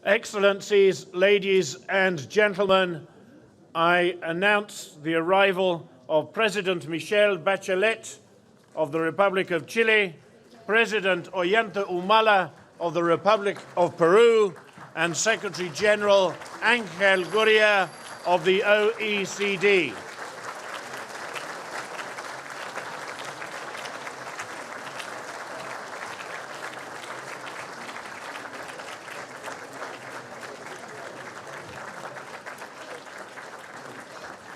Excellencies, ladies and gentlemen, I announce the arrival of President Michelle Bachelet of the Republic of Chile, President Ollanta Humala of the Republic of Peru, and Secretary General Angel Gurria of the OECD.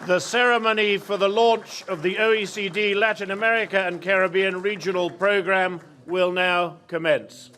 The ceremony for the launch of the OECD Latin America and Caribbean Regional Program will now commence.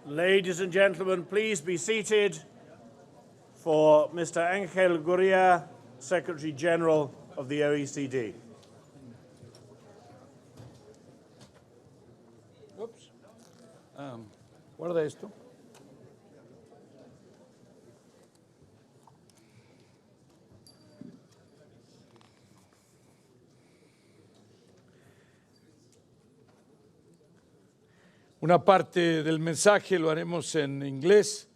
Ladies and gentlemen, please be seated for Mr. Angel Gurria, Secretary General of the OECD. Oops. Guarda esto. Una parte del mensaje lo haremos en inglés.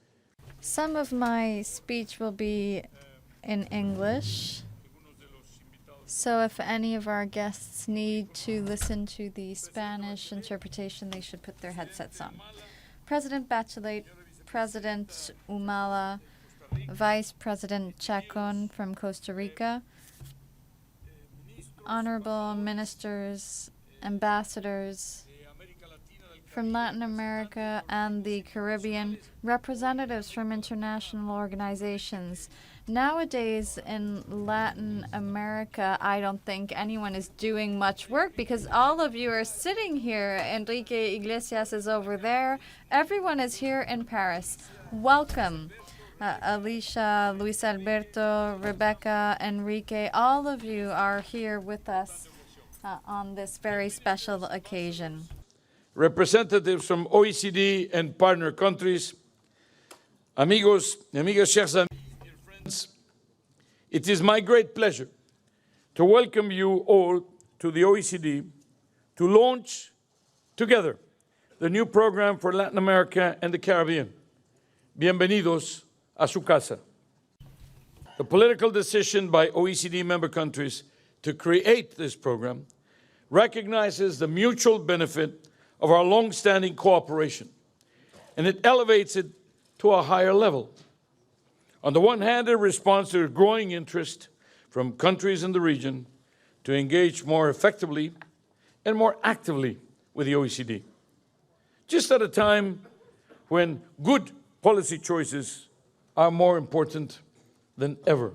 Some of my speech will be in English. So if any of our guests need to listen to the Spanish interpretation, they should put their headsets on. President Bachelet, President Humala, Vice President Chacon from Costa Rica, honorable ministers, ambassadors from Latin America and the Caribbean, representatives from international organizations. Nowadays in Latin America, I don't think anyone is doing much work because all of you are sitting here. Enrique Iglesias is over there. Everyone is here in Paris. Welcome. Alicia, Luis Alberto, Rebecca, Enrique, all of you are here with us on this very special occasion. representatives from OECD and partner countries, amigos y amigas, chers amis, dear friends, it is my great pleasure to welcome you all to the OECD to launch together the new program for Latin America and the Caribbean. Bienvenidos a su casa. The political decision by OECD member countries to create this program recognizes the mutual benefit of our long-standing cooperation, and it elevates it to a higher level. On the one hand, it responds to a growing interest from countries in the region to engage more effectively and more actively with the OECD, just at a time when good policy choices are more important than ever.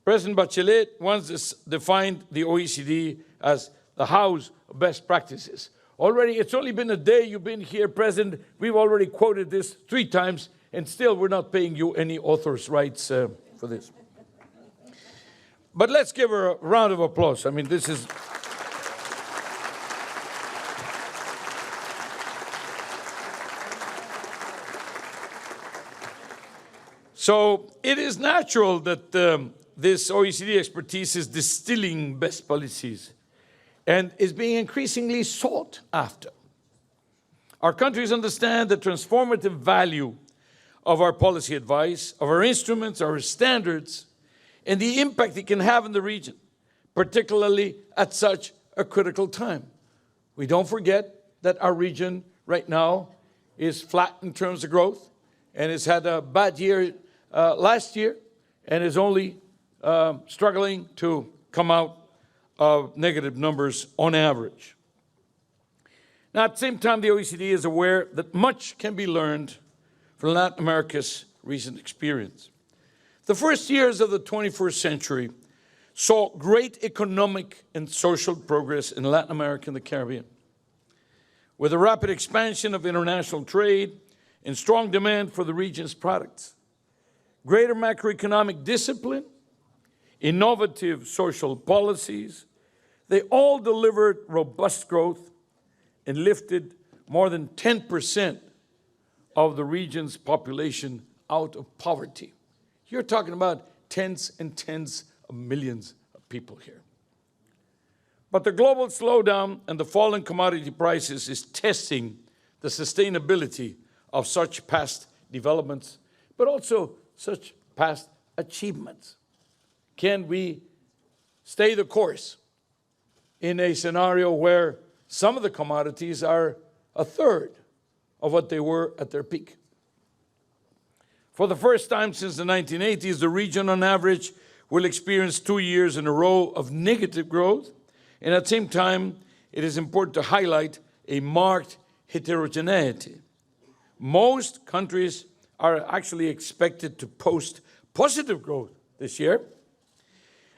President Bachelet once defined the OECD as the house of best practices. Already, it's only been a day you've been here, President. We've already quoted this 3 times, and still we're not paying you any author's rights for this. But let's give her a round of applause. I mean, this is... So it is natural that this OECD expertise is distilling best policies and is being increasingly sought after. Our countries understand the transformative value of our policy advice, of our instruments, our standards, and the impact it can have in the region, particularly at such a critical time. We don't forget that our region right now is flat in terms of growth and has had a bad year last year and is only struggling to come out of negative numbers on average. Now, at the same time, the OECD is aware that much can be learned from Latin America's recent experience. The first years of the 21st century saw great economic and social progress in Latin America and the Caribbean. With a rapid expansion of international trade and strong demand for the region's products, greater macroeconomic discipline, innovative social policies, they all delivered robust growth and lifted more than 10% of the region's population out of poverty. You're talking about tens and tens of millions of people here. But the global slowdown and the fall in commodity prices is testing the sustainability of such past developments, but also such past achievements. Can we stay the course in a scenario where some of the commodities are a third of what they were at their peak? For the first time since the 1980s, the region on average will experience 2 years in a row of negative growth. And at the same time, it is important to highlight a marked heterogeneity. Most countries are actually expected to post positive growth this year,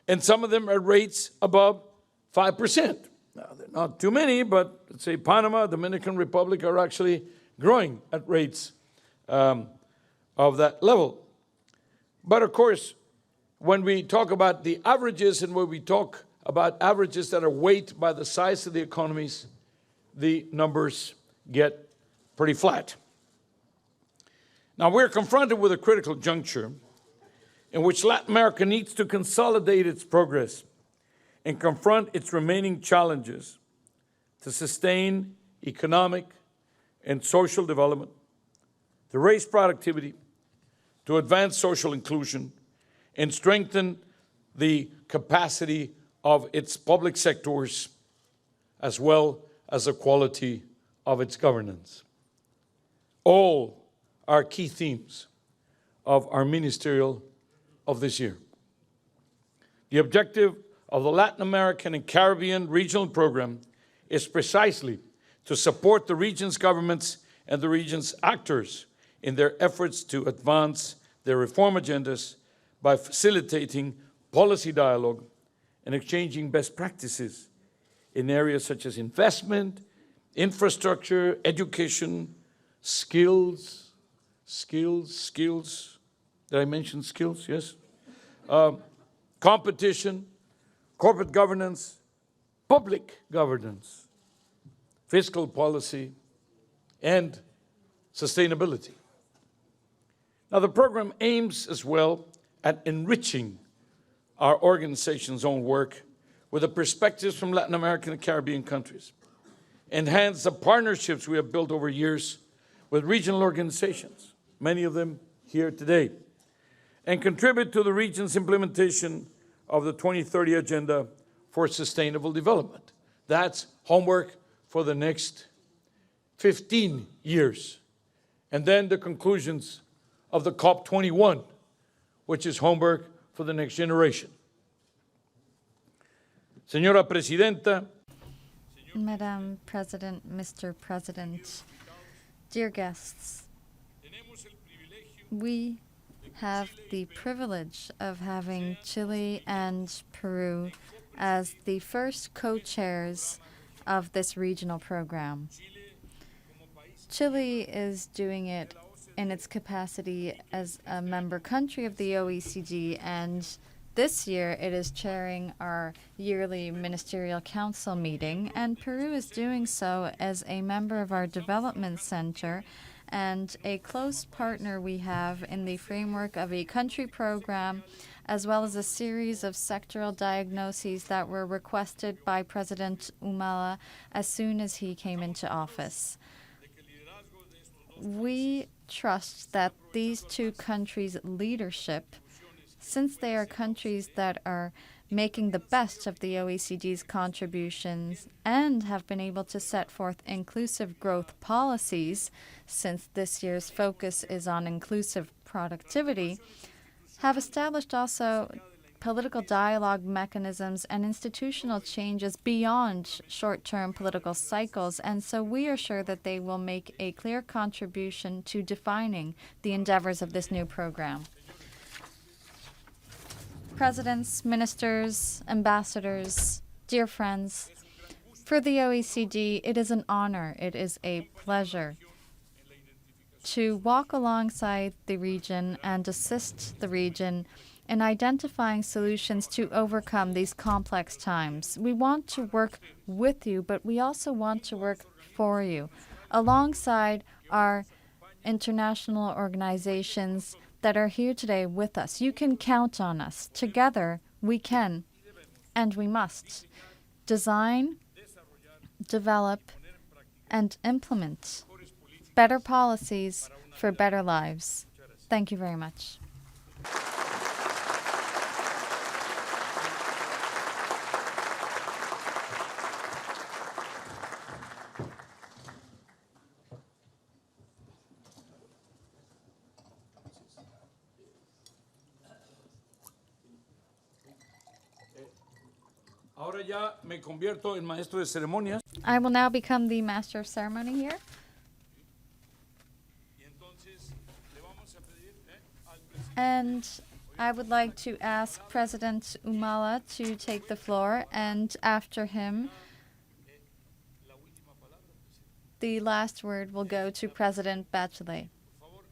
and some of them are rates above 5%. Now, they're not too many, but let's say Panama, Dominican Republic are actually growing at rates of that level. But of course, when we talk about the averages and when we talk about averages that are weighted by the size of the economies, the numbers get pretty flat. Now, we're confronted with a critical juncture in which Latin America needs to consolidate its progress and confront its remaining challenges to sustain economic and social development, to raise productivity, to advance social inclusion, and strengthen the capacity of its public sectors, as well as the quality of its governance. All are key themes of our ministerial of this year. The objective of the Latin American and Caribbean Regional Program is precisely to support the region's governments and the region's actors in their efforts to advance their reform agendas by facilitating policy dialogue and exchanging best practices in areas such as investment, infrastructure, education, skills. Did I mention skills? Yes. Competition, corporate governance, public governance, fiscal policy, and sustainability. Now, the program aims as well at enriching our organization's own work with the perspectives from Latin American and Caribbean countries, enhance the partnerships we have built over years with regional organizations, many of them here today, and contribute to the region's implementation of the 2030 Agenda for Sustainable Development. That's homework for the next 15 years. And then the conclusions of the COP21, which is homework for the next generation. Señora Presidenta, Madam President, Mr. President, dear guests, we have the privilege of having Chile and Peru as the first co-chairs of this regional program. Chile is doing it in its capacity as a member country of the OECD, and this year it is chairing our yearly Ministerial Council meeting, and Peru is doing so as a member of our Development Center and a close partner we have in the framework of a country program, as well as a series of sectoral diagnoses that were requested by President Humala as soon as he came into office. We trust that these two countries' leadership, since they are countries that are making the best of the OECD's contributions and have been able to set forth inclusive growth policies, since this year's focus is on inclusive productivity, have established also political dialogue mechanisms and institutional changes beyond short-term political cycles, and so we are sure that they will make a clear contribution to defining the endeavors of this new program. Presidents, ministers, ambassadors, dear friends, for the OECD, it is an honor, it is a pleasure to walk alongside the region and assist the region in identifying solutions to overcome these complex times. We want to work with you, but we also want to work for you, alongside our international organizations that are here today with us. You can count on us. Together, we can and we must design, develop, and implement better policies for better lives. Thank you very much. ahora ya me convierto en maestro de ceremonias. I will now become the master of ceremony here. And I would like to ask President Humala to take the floor, and after him, the last word will go to President Bachelet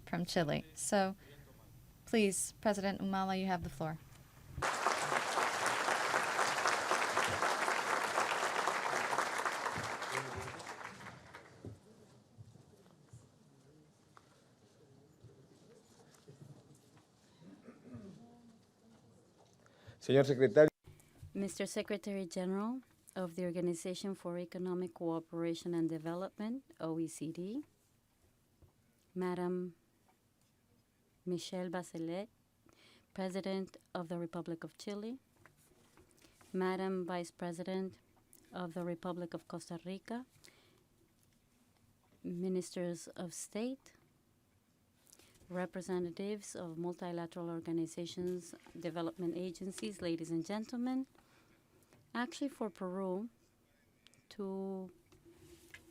from Chile. So, please, President Humala, you have the floor. Señor Secretario. Mr. Secretary General of the Organization for Economic Cooperation and Development, OECD, Madam Michelle Bachelet, President of the Republic of Chile, Madam Vice President of the Republic of Costa Rica, Ministers of State, representatives of multilateral organizations, development agencies, ladies and gentlemen. Actually, for Peru to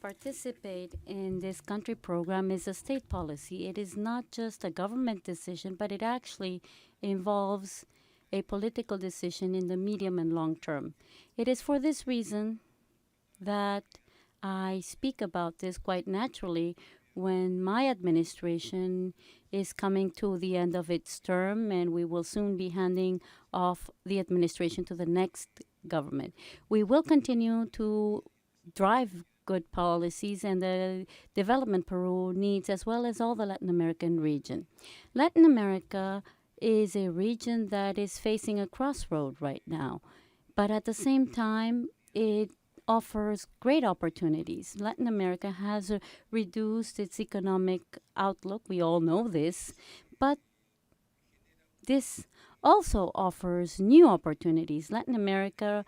participate in this country program is a state policy. It is not just a government decision, but it actually involves a political decision in the medium and long term. It is for this reason that I speak about this quite naturally when my administration is coming to the end of its term, and we will soon be handing off the administration to the next government. We will continue to drive good policies and the development Peru needs, as well as all the Latin American region. Latin America is a region that is facing a crossroad right now, but at the same time, it offers great opportunities. Latin America has reduced its economic outlook. We all know this, but this also offers new opportunities. Latin America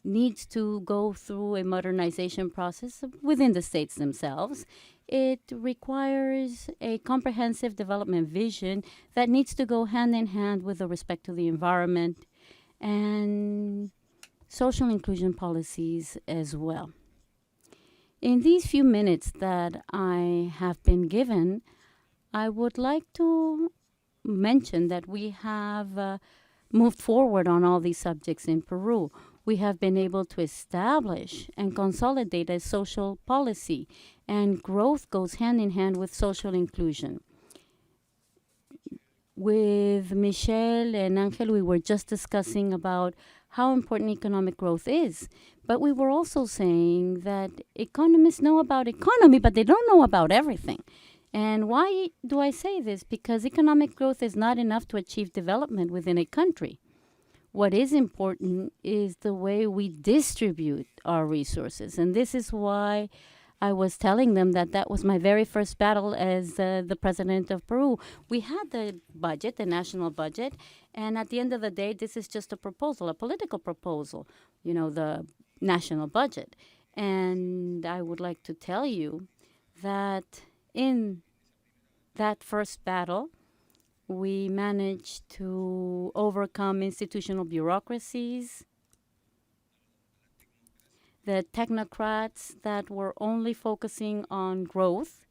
needs to go through a modernization process within the states themselves. It requires a comprehensive development vision that needs to go hand in hand with the respect to the environment and social inclusion policies as well. In these few minutes that I have been given, I would like to mention that we have moved forward on all these subjects in Peru. We have been able to establish and consolidate a social policy, and growth goes hand in hand with social inclusion. With Michelle and Angel, we were just discussing about how important economic growth is. But we were also saying that economists know about economy, but they don't know about everything. And why do I say this? Because economic growth is not enough to achieve development within a country. What is important is the way we distribute our resources. And this is why I was telling them that that was my very first battle as the president of Peru. We had the budget, the national budget, and at the end of the day, this is just a proposal, a political proposal, the national budget. And I would like to tell you that in that first battle, we managed to overcome institutional bureaucracies, the technocrats that were only focusing on growth,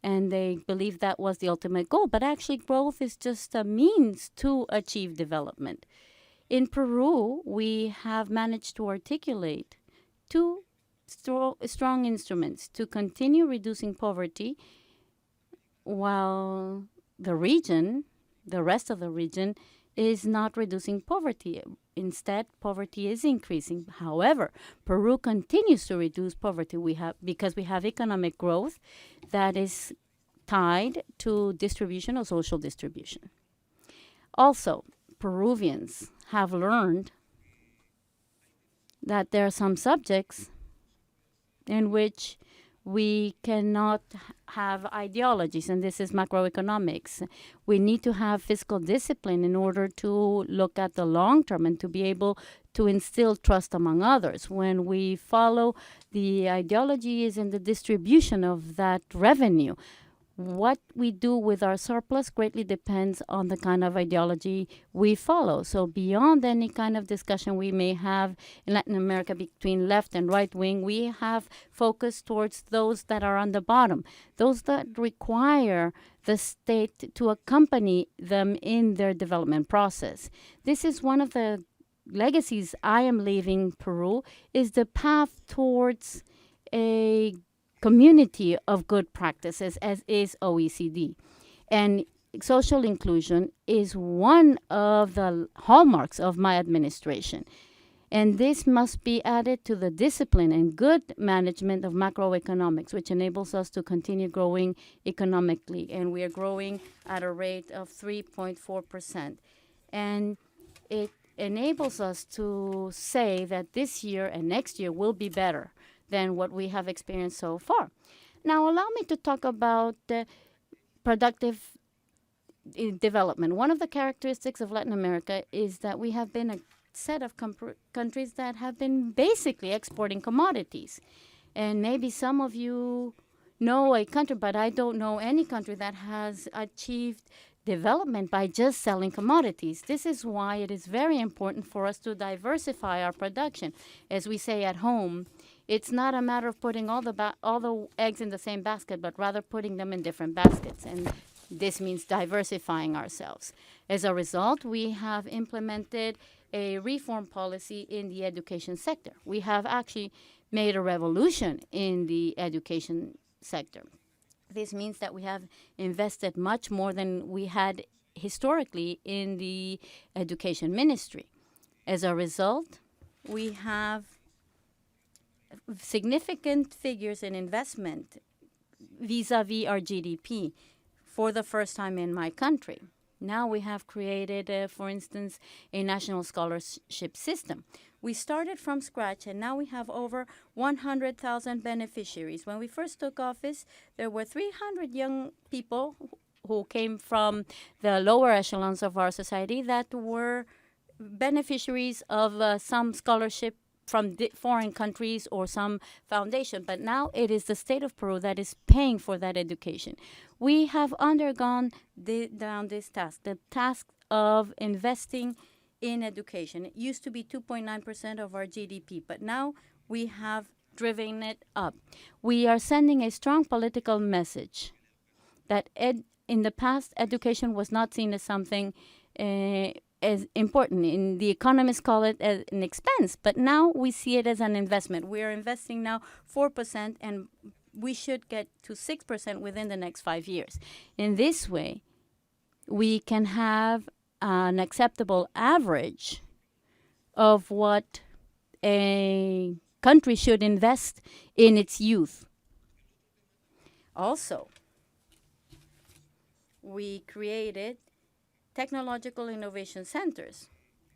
and they believed that was the ultimate goal. But actually, growth is just a means to achieve development. In Peru, we have managed to articulate two strong instruments to continue reducing poverty while the rest of the region, is not reducing poverty. Instead, poverty is increasing. However, Peru continues to reduce poverty because we have economic growth that is tied to distribution or social distribution. Also, Peruvians have learned that there are some subjects in which we cannot have ideologies, and this is macroeconomics. We need to have fiscal discipline in order to look at the long term and to be able to instill trust among others. When we follow the ideology is in the distribution of that revenue. What we do with our surplus greatly depends on the kind of ideology we follow. So beyond any kind of discussion we may have in Latin America between left and right wing, we have focused towards those that are on the bottom, those that require the state to accompany them in their development process. This is one of the legacies I am leaving Peru, is the path towards a community of good practices, as is OECD. And social inclusion is one of the hallmarks of my administration. And this must be added to the discipline and good management of macroeconomics, which enables us to continue growing economically. And we are growing at a rate of 3.4%. And it enables us to say that this year and next year will be better than what we have experienced so far. Now, allow me to talk about productive development. One of the characteristics of Latin America is that we have been a set of countries that have been basically exporting commodities. And maybe some of you know a country, but I don't know any country that has achieved development by just selling commodities. This is why it is very important for us to diversify our production. As we say at home, it's not a matter of putting all the eggs in the same basket, but rather putting them in different baskets. And this means diversifying ourselves. As a result, we have implemented a reform policy in the education sector. We have actually made a revolution in the education sector. This means that we have invested much more than we had historically in the education ministry. As a result, we have significant figures in investment vis-a-vis our GDP for the first time in my country. Now we have created, for instance, a national scholarship system. We started from scratch, and now we have over 100,000 beneficiaries. When we first took office, there were 300 young people who came from the lower echelons of our society that were beneficiaries of some scholarship from foreign countries or some foundation. But now it is the state of Peru that is paying for that education. We have undergone down this task, the task of investing in education. It used to be 2.9% of our GDP, but now we have driven it up. We are sending a strong political message that in the past, education was not seen as something as important. The economists call it an expense, but now we see it as an investment. We are investing now 4%, and we should get to 6% within the next 5 years. In this way, we can have an acceptable average of what a country should invest in its youth. Also, we created technological innovation centers,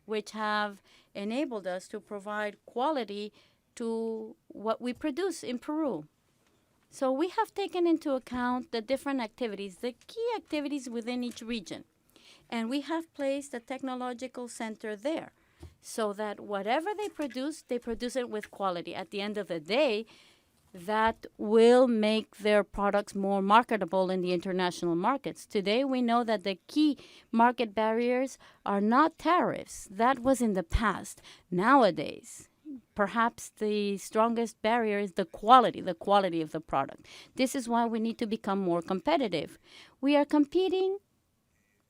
which have enabled us to provide quality to what we produce in Peru. So we have taken into account the different activities, the key activities within each region. And we have placed a technological center there so that whatever they produce it with quality. At the end of the day, that will make their products more marketable in the international markets. Today, we know that the key market barriers are not tariffs. That was in the past. Nowadays, perhaps the strongest barrier is the quality of the product. This is why we need to become more competitive. We are competing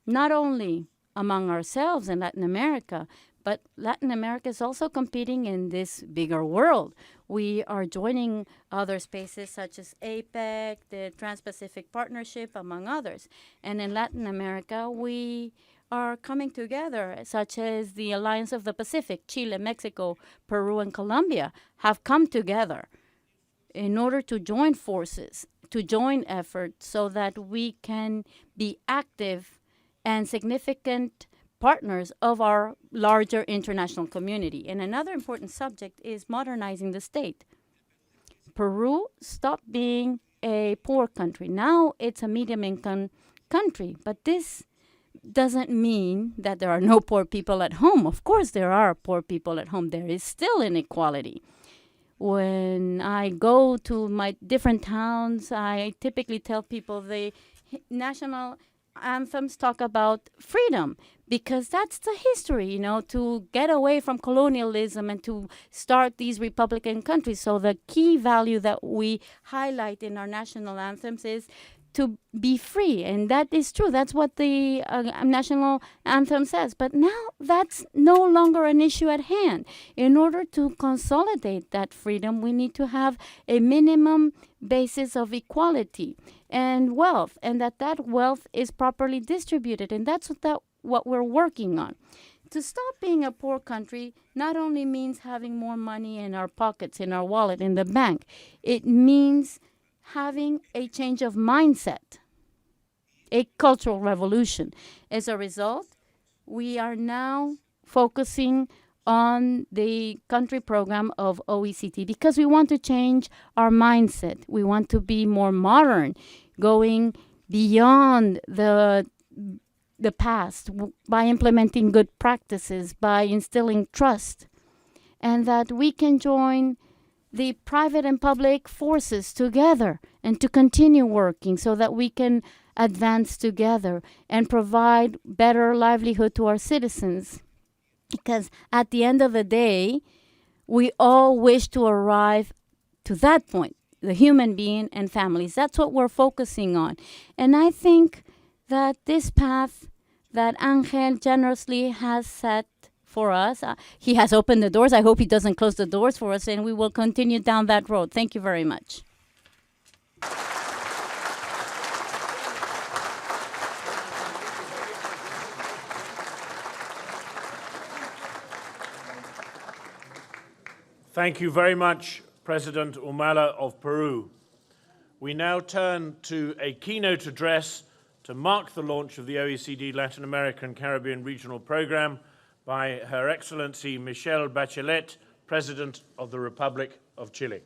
not only among ourselves in Latin America, but Latin America is also competing in this bigger world. We are joining other spaces such as APEC, the Trans-Pacific Partnership, among others. And in Latin America, we are coming together, such as the Alliance of the Pacific. Chile, Mexico, Peru, and Colombia have come together in order to join forces, to join efforts so that we can be active and significant partners of our larger international community. And another important subject is modernizing the state. Peru stopped being a poor country. Now it's a medium-income country, but this doesn't mean that there are no poor people at home. Of course there are poor people at home. There is still inequality. When I go to my different towns, I typically tell people the national anthems talk about freedom, because that's the history, to get away from colonialism and to start these republican countries. So the key value that we highlight in our national anthems is to be free, and that is true. That's what the national anthem says. But now that's no longer an issue at hand. In order to consolidate that freedom, we need to have a minimum basis of equality and wealth, and that wealth is properly distributed, and that's what we're working on. To stop being a poor country not only means having more money in our pockets, in our wallet, in the bank. It means having a change of mindset, a cultural revolution. As a result, we are now focusing on the country program of OECD because we want to change our mindset. We want to be more modern, going beyond the past by implementing good practices, by instilling trust, and that we can join the private and public forces together and to continue working so that we can advance together and provide better livelihood to our citizens. Because at the end of the day, we all wish to arrive to that point, the human being and families. That's what we're focusing on. And I think that this path that Angel generously has set for us, he has opened the doors. I hope he doesn't close the doors for us, and we will continue down that road. Thank you very much. Thank you very much, President Humala of Peru. We now turn to a keynote address to mark the launch of the OECD Latin American Caribbean Regional Program by Her Excellency Michelle Bachelet, President of the Republic of Chile.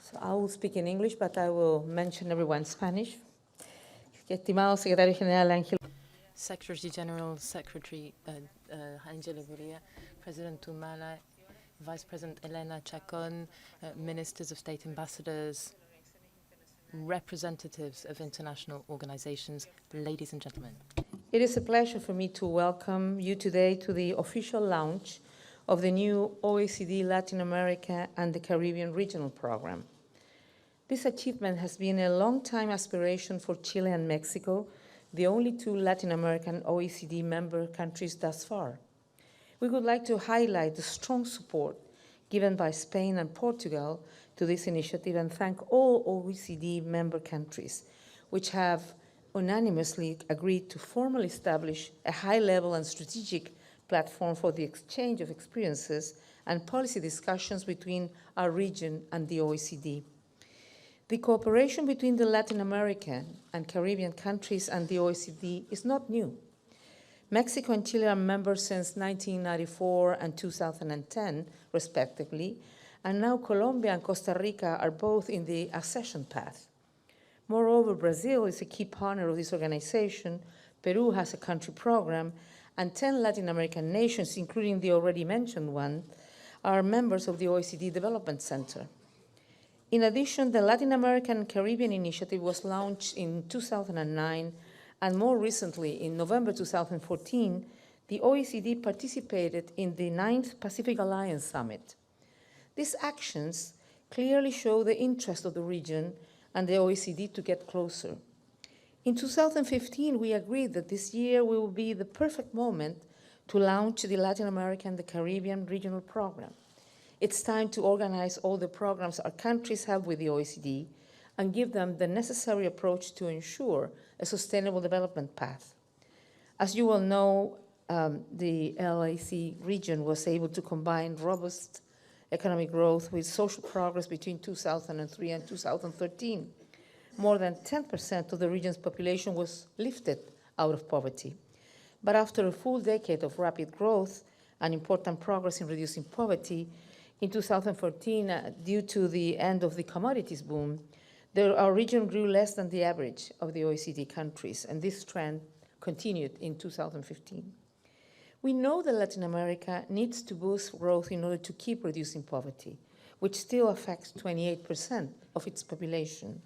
So I will speak in English, but I will mention everyone in Spanish. Estimado Secretario General Ángel, Secretary General, Secretary Angela Gurria, President Humala, Vice President Elena Chacon, Ministers of State, Ambassadors, representatives of international organizations, ladies and gentlemen. it is a pleasure for me to welcome you today to the official launch of the new OECD Latin America and the Caribbean Regional Program. This achievement has been a long-time aspiration for Chile and Mexico, the only two Latin American OECD member countries thus far. We would like to highlight the strong support given by Spain and Portugal to this initiative and thank all OECD member countries, which have unanimously agreed to formally establish a high-level and strategic platform for the exchange of experiences and policy discussions between our region and the OECD. The cooperation between the Latin American and Caribbean countries and the OECD is not new. Mexico and Chile are members since 1994 and 2010, respectively, and now Colombia and Costa Rica are both in the accession path. Moreover, Brazil is a key partner of this organization, Peru has a country program, and 10 Latin American nations, including the already mentioned one, are members of the OECD Development Center. In addition, the Latin American and Caribbean Initiative was launched in 2009, and more recently, in November 2014, the OECD participated in the 9th Pacific Alliance Summit. These actions clearly show the interest of the region and the OECD to get closer. In 2015, we agreed that this year will be the perfect moment to launch the Latin American and the Caribbean Regional Program. It's time to organize all the programs our countries have with the OECD and give them the necessary approach to ensure a sustainable development path. As you all know, the LAC region was able to combine robust economic growth with social progress between 2003 and 2013. More than 10% of the region's population was lifted out of poverty. But after a full decade of rapid growth and important progress in reducing poverty, in 2014, due to the end of the commodities boom, our region grew less than the average of the OECD countries, and this trend continued in 2015. We know that Latin America needs to boost growth in order to keep reducing poverty, which still affects 28% of its population.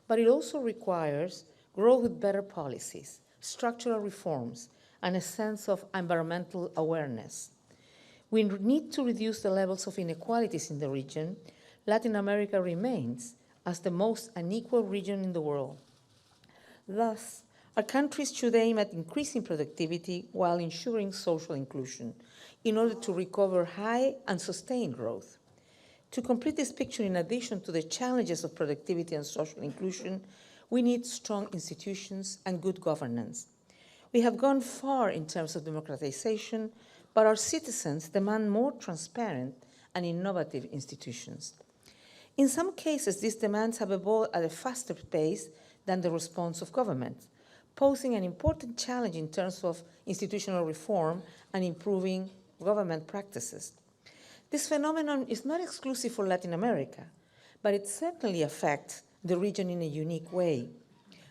But it also requires growth with better policies, structural reforms, and a sense of environmental awareness. We need to reduce the levels of inequalities in the region. Latin America remains as the most unequal region in the world. Thus, our countries should aim at increasing productivity while ensuring social inclusion in order to recover high and sustained growth. To complete this picture, in addition to the challenges of productivity and social inclusion, we need strong institutions and good governance. We have gone far in terms of democratization, but our citizens demand more transparent and innovative institutions. In some cases, these demands have evolved at a faster pace than the response of government, posing an important challenge in terms of institutional reform and improving government practices. This phenomenon is not exclusive for Latin America, but it certainly affects the region in a unique way.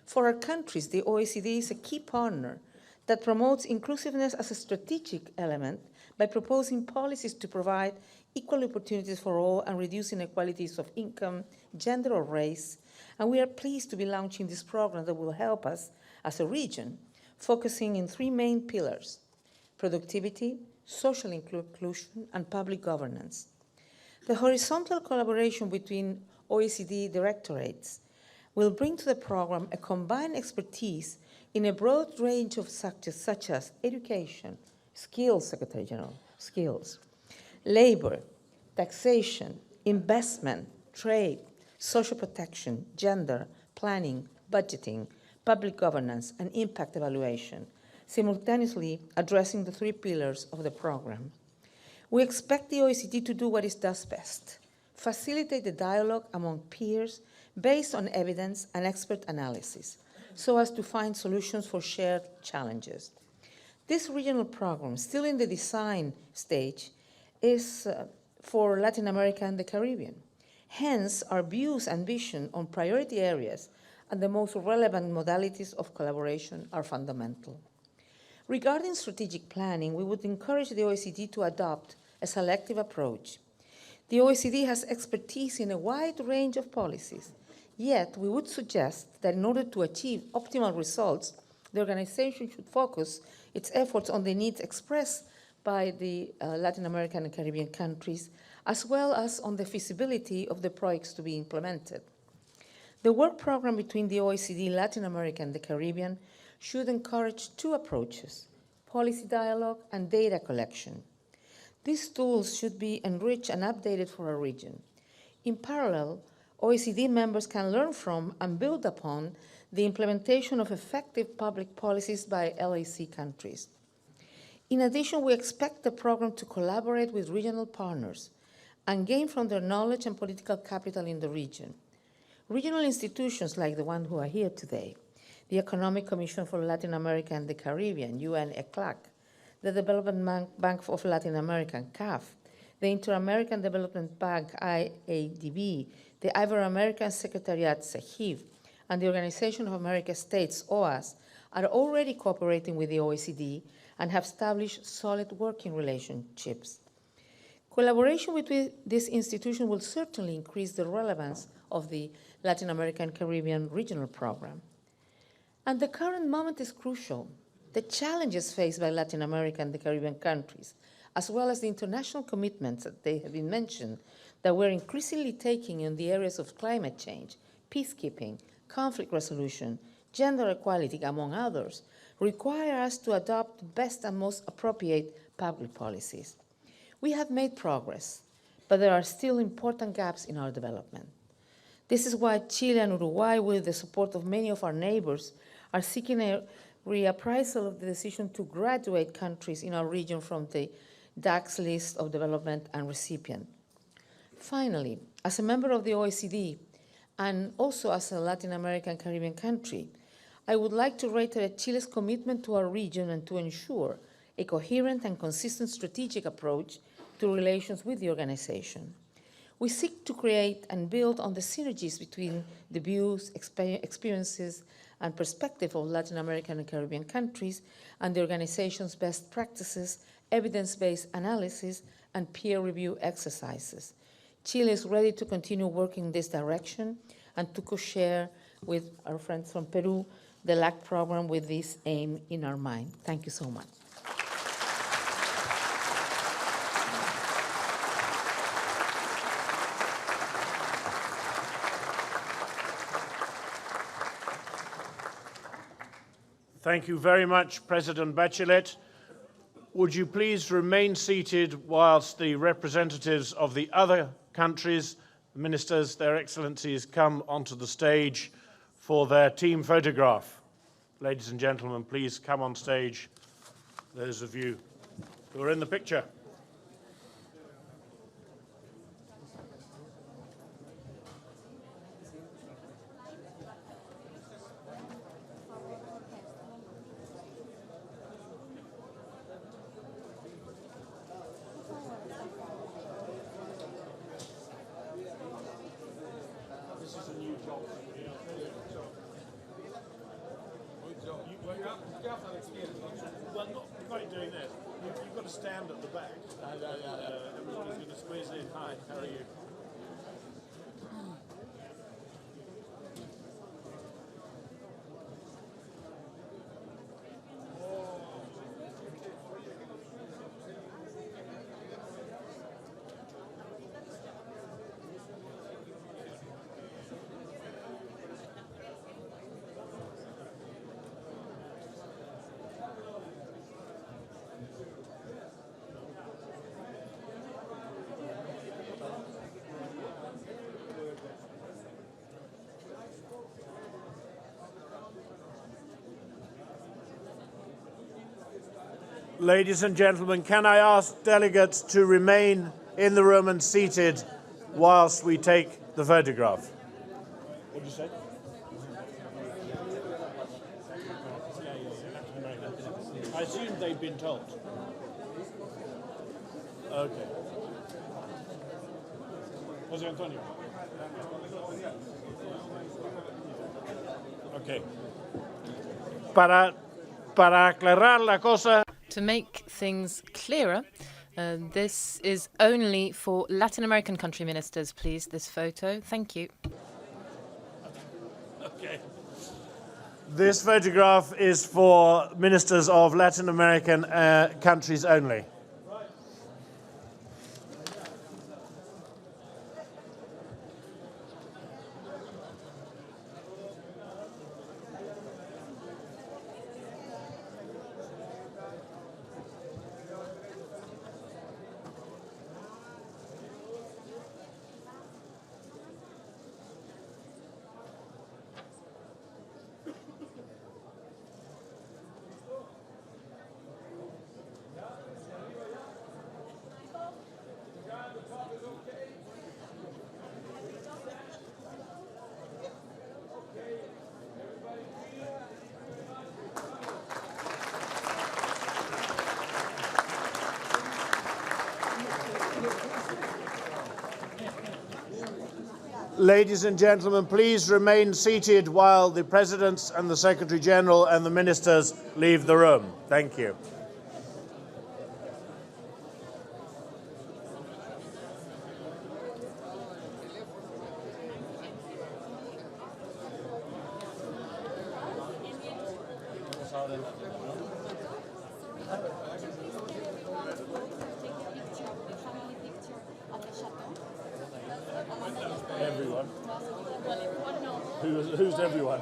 For our countries, the OECD is a key partner that promotes inclusiveness as a strategic element by proposing policies to provide equal opportunities for all and reduce inequalities of income, gender, or race. And we are pleased to be launching this program that will help us as a region, focusing in three main pillars: productivity, social inclusion, and public governance. The horizontal collaboration between OECD directorates will bring to the program a combined expertise in a broad range of subjects such as education, skills, Secretary General, skills, labor, taxation, investment, trade, social protection, gender, planning, budgeting, public governance, and impact evaluation, simultaneously addressing the three pillars of the program. We expect the OECD to do what it does best: facilitate the dialogue among peers based on evidence and expert analysis, so as to find solutions for shared challenges. This regional program, still in the design stage, is for Latin America and the Caribbean. Hence, our views and vision on priority areas and the most relevant modalities of collaboration are fundamental. Regarding strategic planning, we would encourage the OECD to adopt a selective approach. The OECD has expertise in a wide range of policies, yet we would suggest that in order to achieve optimal results, the organization should focus its efforts on the needs expressed by the Latin American and Caribbean countries, as well as on the feasibility of the projects to be implemented. The work program between the OECD, Latin America, and the Caribbean should encourage two approaches: policy dialogue and data collection. These tools should be enriched and updated for our region. In parallel, OECD members can learn from and build upon the implementation of effective public policies by LAC countries. In addition, we expect the program to collaborate with regional partners and gain from their knowledge and political capital in the region. Regional institutions like the one who are here today, the Economic Commission for Latin America and the Caribbean, UN-ECLAC, the Development Bank of Latin America, CAF, the Inter-American Development Bank, IADB, the Ibero-American Secretariat, SEGIV, and the Organization of American States, OAS, are already cooperating with the OECD and have established solid working relationships. Collaboration between these institutions will certainly increase the relevance of the Latin American Caribbean Regional Program. And the current moment is crucial. The challenges faced by Latin America and the Caribbean countries, as well as the international commitments that they have been mentioned, that we're increasingly taking in the areas of climate change, peacekeeping, conflict resolution, gender equality, among others, require us to adopt the best and most appropriate public policies. We have made progress, but there are still important gaps in our development. This is why Chile and Uruguay, with the support of many of our neighbors, are seeking a reappraisal of the decision to graduate countries in our region from the DAX list of development and recipient. Finally, as a member of the OECD, and also as a Latin American Caribbean country, I would like to reiterate Chile's commitment to our region and to ensure a coherent and consistent strategic approach to relations with the organization. We seek to create and build on the synergies between the views, experiences, and perspective of Latin American and Caribbean countries and the organization's best practices, evidence-based analysis, and peer review exercises. Chile is ready to continue working in this direction and to co-share with our friends from Peru the LAC program with this aim in our mind. Thank you so much. Thank you very much, President Bachelet. Would you please remain seated whilst the representatives of the other countries, ministers, their excellencies, come onto the stage for their team photograph. Ladies and gentlemen, please come on stage, those of you who are in the picture. Well, not quite doing this. You've got to stand at the back. Everybody's going to squeeze in. Hi, how are you? Ladies and gentlemen, can I ask delegates to remain in the room and seated whilst we take the photograph? What did you say? I assume they've been told. Okay. José Antonio. Okay. Para aclarar la cosa. To make things clearer, this is only for Latin American country ministers, please, this photo. Thank you. Okay. This photograph is for ministers of Latin American countries only. Ladies and gentlemen, please remain seated while the presidents and the Secretary General and the ministers leave the room. Thank you. Everyone. Who's everyone?